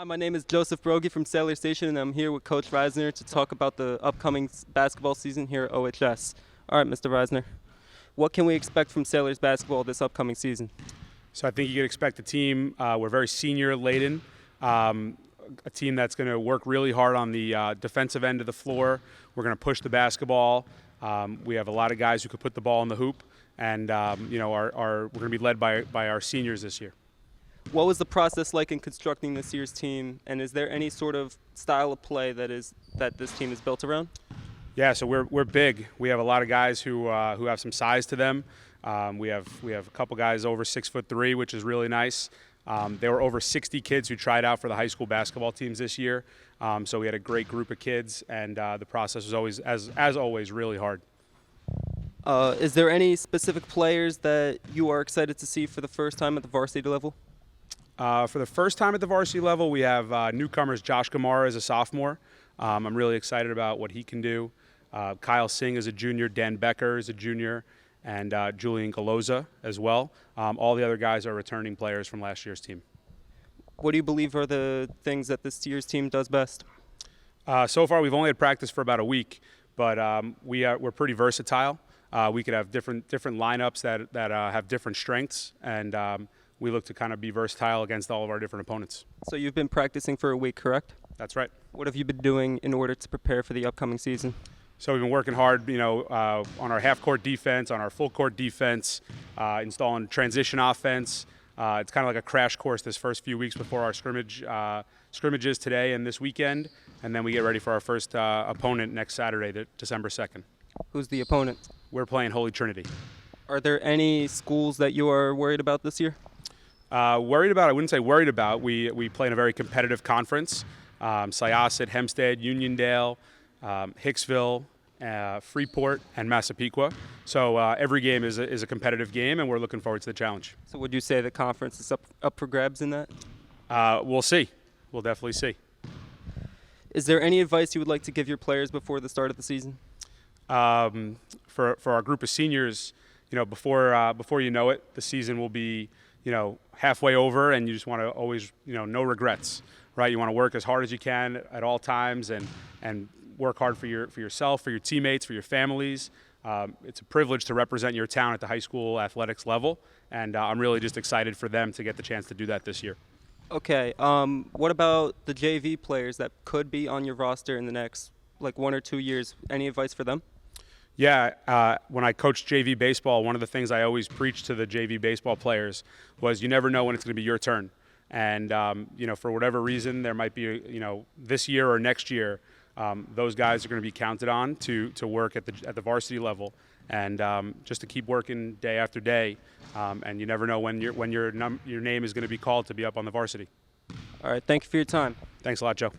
Hi, my name is Joseph Broggy from Sailor Station, and I'm here with Coach Reisner to talk about the upcoming basketball season here at OHS. All right, Mr. Reisner, what can we expect from Sailors basketball this upcoming season? So I think you could expect a team, we're very senior laden, a team that's going to work really hard on the defensive end of the floor. We're going to push the basketball. We have a lot of guys who could put the ball in the hoop, and we're going to be led by our seniors this year. What was the process like in constructing this year's team, and is there any sort of style of play that this team is built around? Yeah, so we're big. We have a lot of guys who have some size to them. We have a couple guys over 6'3", which is really nice. There were over 60 kids who tried out for the high school basketball teams this year. So we had a great group of kids, and the process was always, as always, really hard. Is there any specific players that you are excited to see for the first time at the varsity level? For the first time at the varsity level, we have newcomers Josh Gamara as a sophomore. I'm really excited about what he can do. Kyle Singh is a junior, Dan Becker is a junior, and Julian Galoza as well. All the other guys are returning players from last year's team. What do you believe are the things that this year's team does best? So far, we've only had practice for about a week, but we're pretty versatile. We could have different lineups that have different strengths, and we look to kind of be versatile against all of our different opponents. So you've been practicing for a week, correct? That's right. What have you been doing in order to prepare for the upcoming season? So we've been working hard, on our half-court defense, on our full-court defense, installing transition offense. It's kind of like a crash course this first few weeks before our scrimmages today and this weekend, and then we get ready for our first opponent next Saturday, December 2nd. Who's the opponent? We're playing Holy Trinity. Are there any schools that you are worried about this year? Worried about? I wouldn't say worried about. We play in a very competitive conference. Syosset, Hempstead, Uniondale, Hicksville, Freeport, and Massapequa. So every game is a competitive game, and we're looking forward to the challenge. So would you say the conference is up for grabs in that? We'll see. We'll definitely see. Is there any advice you would like to give your players before the start of the season? For our group of seniors, before you know it, the season will be halfway over, and you just want to always no regrets, right? You want to work as hard as you can at all times, and work hard for yourself, for your teammates, for your families. It's a privilege to represent your town at the high school athletics level, and I'm really just excited for them to get the chance to do that this year. Okay. What about the JV players that could be on your roster in the next 1 or 2 years? Any advice for them? Yeah, when I coached JV baseball, one of the things I always preached to the JV baseball players was you never know when it's going to be your turn. And, for whatever reason, there might be, this year or next year, those guys are going to be counted on to work at the varsity level, and just to keep working day after day. And you never know when your name is going to be called to be up on the varsity. All right, thank you for your time. Thanks a lot, Joe.